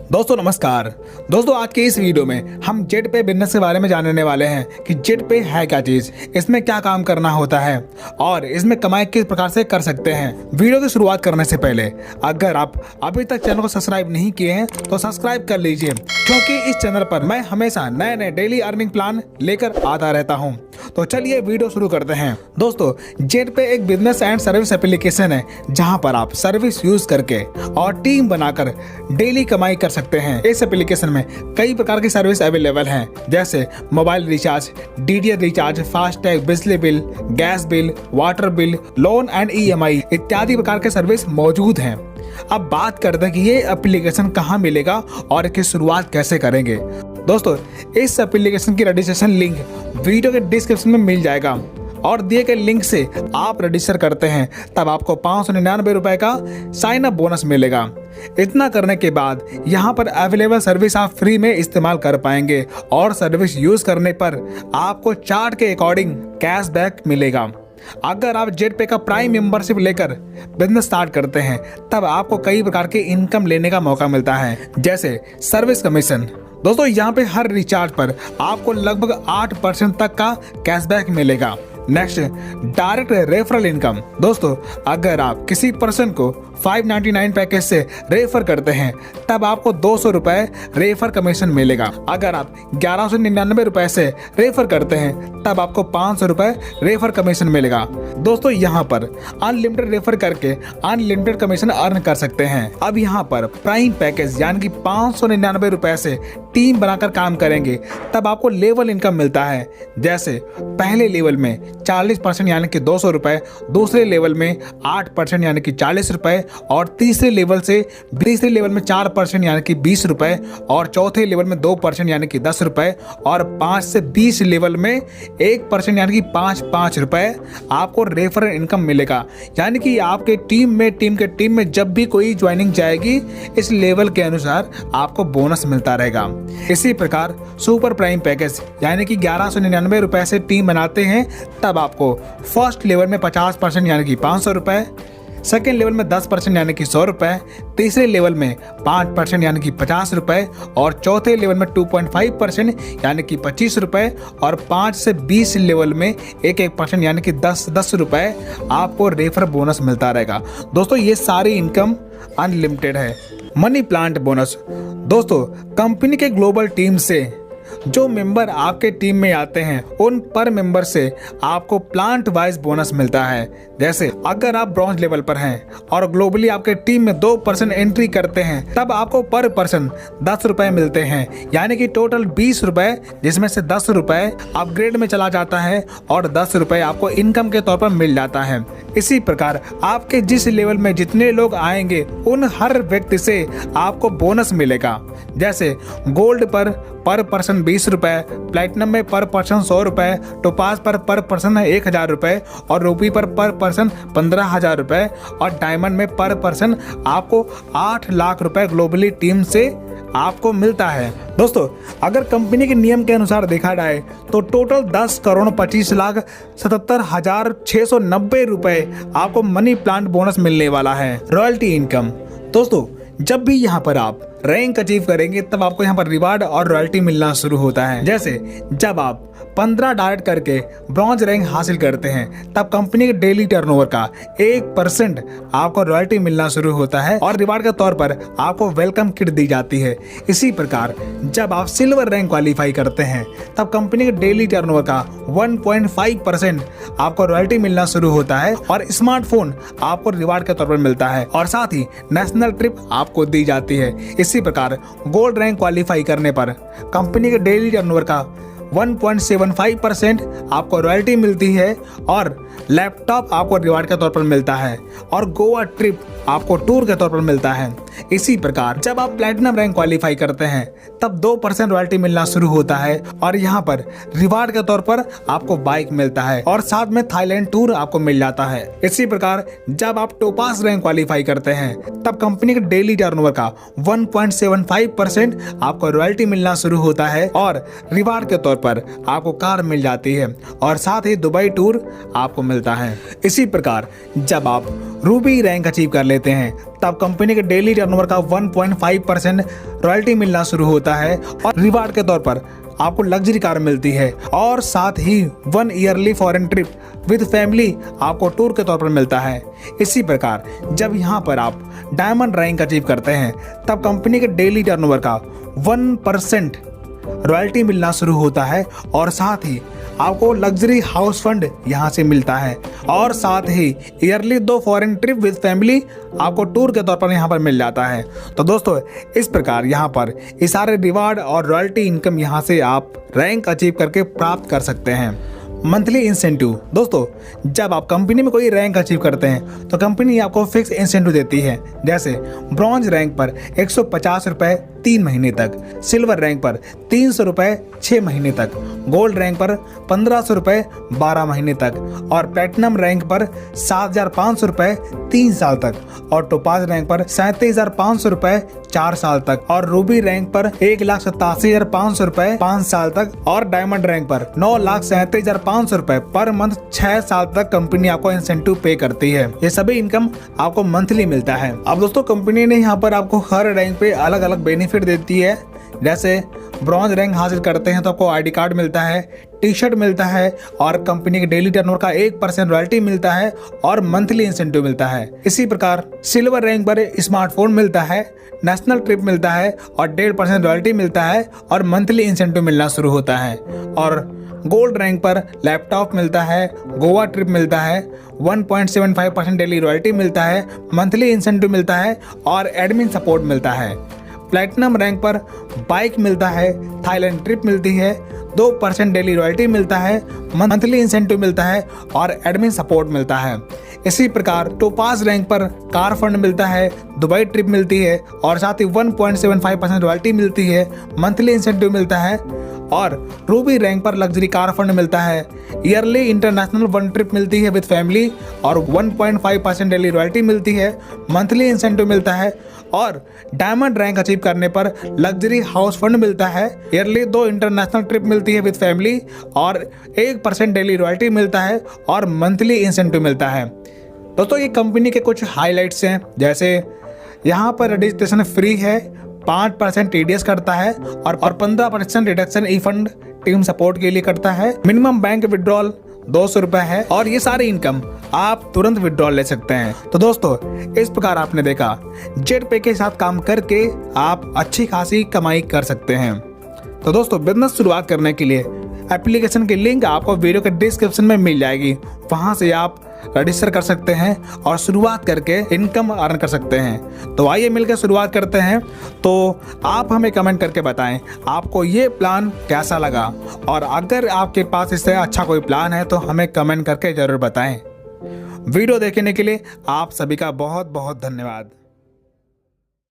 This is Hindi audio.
दोस्तों नमस्कार। दोस्तों आज के इस वीडियो में हम जेट पे बिजनेस के बारे में जानने वाले हैं कि जेट पे है क्या चीज, इसमें क्या काम करना होता है और इसमें कमाई किस प्रकार से कर सकते हैं। वीडियो की शुरुआत करने से पहले अगर आप अभी तक चैनल को सब्सक्राइब नहीं किए हैं तो सब्सक्राइब कर लीजिए, क्योंकि इस चैनल पर मैं हमेशा नए नए डेली अर्निंग प्लान लेकर आता रहता हूँ। तो चलिए वीडियो शुरू करते हैं। दोस्तों जेट पे एक बिजनेस एंड सर्विस एप्लीकेशन है जहाँ पर आप सर्विस यूज करके और टीम बनाकर डेली कमाई कर सकते हैं। इस एप्लीकेशन में कई प्रकार की सर्विस अवेलेबल हैं, जैसे mobile recharge, DTH recharge, FASTag, बिजली bill, gas bill, water bill, loan and EMI इत्यादि प्रकार के सर्विस मौजूद हैं। अब बात करते हैं कि ये एप्लीकेशन कहाँ मिलेगा और इसकी शुरुआत कैसे करेंगे। दोस्तों इस एप्लीकेशन की रजिस्ट्रेशन लिंक वीडियो के डिस्क्रिप्शन में मिल जाएगा और दिए गए लिंक से आप रजिस्टर करते हैं तब आपको 599 रुपए का साइन अप बोनस मिलेगा। इतना करने के बाद यहाँ पर अवेलेबल सर्विस आप फ्री में इस्तेमाल कर पाएंगे और सर्विस यूज करने पर आपको चार्ट के अकॉर्डिंग कैशबैक मिलेगा। अगर आप जेट पे का प्राइम मेंबरशिप लेकर बिजनेस स्टार्ट करते हैं तब आपको कई प्रकार के इनकम लेने का मौका मिलता है, जैसे सर्विस कमीशन। दोस्तों यहाँ पे हर रिचार्ज पर आपको लगभग 8% तक का कैशबैक मिलेगा। Next, direct referral income. दोस्तों अगर आप किसी पर्सन को 599 पैकेज से रेफर करते हैं तब आपको 200 रुपए रेफर कमीशन मिलेगा। अगर आप 1199 रुपए से रेफर करते हैं तब आपको 500 रुपए रेफर कमीशन मिलेगा। दोस्तों यहाँ पर अनलिमिटेड रेफर करके अनलिमिटेड कमीशन अर्न कर सकते हैं। अब यहाँ पर प्राइम पैकेज यानी कि 599 रुपए से टीम बनाकर काम करेंगे तब आपको लेवल इनकम मिलता है, जैसे पहले लेवल में 40% यानी कि 200 रुपए, दूसरे लेवल में 8% यानी कि 40 रुपए और तीसरे लेवल में 4% यानी कि 20 रुपए और चौथे लेवल में 2% यानी कि 10 रुपए और 5 से 20 लेवल में 1% यानी कि 5 रुपए आपको रेफरल इनकम मिलेगा। यानी कि आपके टीम में जब भी कोई ज्वाइनिंग जाएगी इस लेवल के अनुसार आपको बोनस मिलता रहेगा। इसी प्रकार सुपर प्राइम पैकेज यानी कि 1199 रुपए से टीम बनाते हैं तब आपको फर्स्ट लेवल में 50% यानी कि 500 रुपए, सेकेंड लेवल में 10% यानी कि 100 रुपए, तीसरे लेवल में 5% यानी कि 50 रुपए और चौथे लेवल में 2.5% यानी कि 25 रुपए और 5 से 20 लेवल में 1% यानी कि 10 रुपए आपको रेफर बोनस मिलता रहेगा। दोस्तों ये सारी इनकम अनलिमिटेड है। Money plant bonus. दोस्तों कंपनी के ग्लोबल टीम से जो मेंबर आपके टीम में आते हैं उन पर मेंबर से आपको प्लांट वाइज बोनस मिलता है। जैसे अगर आप ब्रॉन्ज लेवल पर हैं और ग्लोबली आपके टीम में 2% एंट्री करते हैं तब आपको पर पर्सन 10 रुपए मिलते हैं, यानी कि टोटल 20 रुपए, जिसमें से 10 रुपए अपग्रेड में चला जाता है और 10 रुपए आपको इनकम के तौर पर मिल जाता है। इसी प्रकार आपके जिस लेवल में जितने लोग आएंगे उन हर व्यक्ति से आपको बोनस मिलेगा। जैसे गोल्ड पर पर्सन 20 रुपए, प्लेटिनम में पर पर्सन 100 रुपए, टोपाज पर पर्सन 1000 रुपए और रूपी पर पर्सन 15,000 रुपए और डायमंड में पर पर्सन आपको 8 लाख रुपए ग्लोबली टीम से आपको मिलता है। दोस्तों अगर कंपनी के नियम के अनुसार देखा जाए तो टोटल 10,25,77,690 रुपए आपको मनी प्लांट बोनस मिलने वाला है। Royalty income. दोस्तों जब भी यहाँ पर आप रैंक अचीव करेंगे तब आपको यहाँ पर रिवार्ड और रॉयल्टी मिलना शुरू होता है। जैसे जब आप 15 डायरेक्ट करके ब्रॉन्ज रैंक हासिल करते हैं तब कंपनी के डेली टर्नओवर का 1% आपको रॉयल्टी मिलना शुरू होता है और रिवार्ड के तौर पर आपको वेलकम किट दी जाती है। इसी प्रकार जब आप सिल्वर रैंक क्वालिफाई करते हैं तब कंपनी के डेली टर्नओवर का 1.5% आपको रॉयल्टी मिलना शुरू होता है और स्मार्टफोन आपको रिवार्ड के तौर पर मिलता है और साथ ही नेशनल ट्रिप आपको दी जाती है। इसी प्रकार गोल्ड रैंक क्वालिफाई करने पर कंपनी के डेली टर्नओवर का 1.75% आपको रॉयल्टी मिलती है और लैपटॉप आपको रिवार्ड के तौर पर मिलता है और गोवा ट्रिप आपको टूर के तौर पर मिलता है। इसी प्रकार जब आप प्लैटिनम रैंक क्वालिफाई करते हैं तब 2% रॉयल्टी मिलना शुरू होता है और यहाँ पर रिवार्ड के तौर पर आपको बाइक मिलता है और साथ में थाईलैंड टूर आपको मिल जाता है। इसी प्रकार जब आप टोपास रैंक क्वालिफाई करते हैं तब कंपनी के डेली टर्नओवर का 1.75% आपको रॉयल्टी मिलना शुरू होता है और रिवार्ड के तौर पर आपको कार मिल जाती है और साथ ही दुबई टूर आपको मिलता है। इसी प्रकार जब आप रूबी रैंक अचीव कर लेते हैं तब कंपनी के डेली टर्नओवर का 1.5% रॉयल्टी मिलना शुरू होता है और रिवार्ड के तौर पर आपको लग्जरी कार मिलती है और साथ ही 1 yearly foreign trip with family आपको टूर के तौर पर मिलता है। इसी प्रकार जब यहाँ पर आप डायमंड रैंक अचीव करते हैं तब कंपनी के डेली टर्नओवर का 1% रॉयल्टी मिलना शुरू होता है और साथ ही आपको लग्जरी हाउस फंड यहाँ से मिलता है और साथ ही yearly 2 foreign trip with family आपको टूर के तौर पर यहाँ पर मिल जाता है। तो दोस्तों इस प्रकार यहाँ पर ये सारे रिवार्ड और रॉयल्टी इनकम यहाँ से आप रैंक अचीव करके प्राप्त कर सकते हैं। मंथली इंसेंटिव, दोस्तों जब आप कंपनी में कोई रैंक अचीव करते हैं तो कंपनी आपको फिक्स इंसेंटिव देती है। जैसे ब्रॉन्ज रैंक पर 150 रुपये 3 महीने तक, सिल्वर रैंक पर 300 रुपये 6 महीने तक, गोल्ड रैंक पर 1500 रुपये 12 महीने तक और प्लेटिनम रैंक पर 7500 रुपये 3 साल तक और टोपाज रैंक पर 37,500 रुपये 4 साल तक और रूबी रैंक पर 1,87,500 रुपये 5 साल तक और डायमंड रैंक पर 9,37,500 रुपये पर मंथ 6 साल तक कंपनी आपको इंसेंटिव पे करती है। ये सभी इनकम आपको मंथली मिलता है। अब दोस्तों कंपनी ने यहाँ पर आपको हर रैंक पे अलग अलग बेनिफिट देती है। जैसे ब्रॉन्ज रैंक हासिल करते हैं तो आपको आईडी कार्ड मिलता है, टी शर्ट मिलता है और कंपनी के डेली टर्नओवर का 1% रॉयल्टी मिलता है और मंथली इंसेंटिव मिलता है। इसी प्रकार सिल्वर रैंक पर स्मार्टफोन मिलता है, नेशनल ट्रिप मिलता है और 1.5% रॉयल्टी मिलता है और मंथली इंसेंटिव मिलना शुरू होता है। और गोल्ड रैंक पर लैपटॉप मिलता है, गोवा ट्रिप मिलता है, 1.75% डेली रॉयल्टी मिलता है, मंथली इंसेंटिव मिलता है और एडमिन सपोर्ट मिलता है। प्लैटिनम रैंक पर बाइक मिलता है, थाईलैंड ट्रिप मिलती है, 2% डेली रॉयल्टी मिलता है, मंथली इंसेंटिव मिलता है और एडमिन सपोर्ट मिलता है। इसी प्रकार टोपाज रैंक पर कार फंड मिलता है, दुबई ट्रिप मिलती है और साथ ही 1.75% रॉयल्टी मिलती है, मंथली इंसेंटिव मिलता है और रूबी रैंक पर लग्जरी कार फंड मिलता है, ईयरली इंटरनेशनल 1 ट्रिप मिलती है विद फैमिली और 1.5% डेली रॉयल्टी मिलती है, मंथली इंसेंटिव मिलता है और डायमंड रैंक अचीव करने पर लग्जरी हाउस फंड मिलता है, ईयरली 2 इंटरनेशनल ट्रिप मिलती है विद फैमिली और 1% डेली रॉयल्टी मिलता है और मंथली इंसेंटिव मिलता है। दोस्तों ये कंपनी के कुछ हाइलाइट्स हैं। जैसे यहाँ पर रजिस्ट्रेशन फ्री है, 5% टीडीएस करता है और 15% रिडक्शन ई फंड टीम सपोर्ट के लिए करता है। मिनिमम बैंक विड्रॉल 200 रुपए है और ये सारी इनकम आप तुरंत विड्रॉल ले सकते हैं। तो दोस्तों इस प्रकार आपने देखा जेट पे के साथ काम करके आप अच्छी खासी कमाई कर सकते हैं। तो दोस्तों बिजनेस शुरुआत करने के लिए एप्लीकेशन की लिंक आपको वीडियो के डिस्क्रिप्शन में मिल जाएगी, वहां से आप रजिस्टर कर सकते हैं और शुरुआत करके इनकम अर्न कर सकते हैं। तो आइए मिलकर शुरुआत करते हैं। तो आप हमें कमेंट करके बताएं आपको ये प्लान कैसा लगा और अगर आपके पास इससे अच्छा कोई प्लान है तो हमें कमेंट करके ज़रूर बताएं। वीडियो देखने के लिए आप सभी का बहुत बहुत धन्यवाद।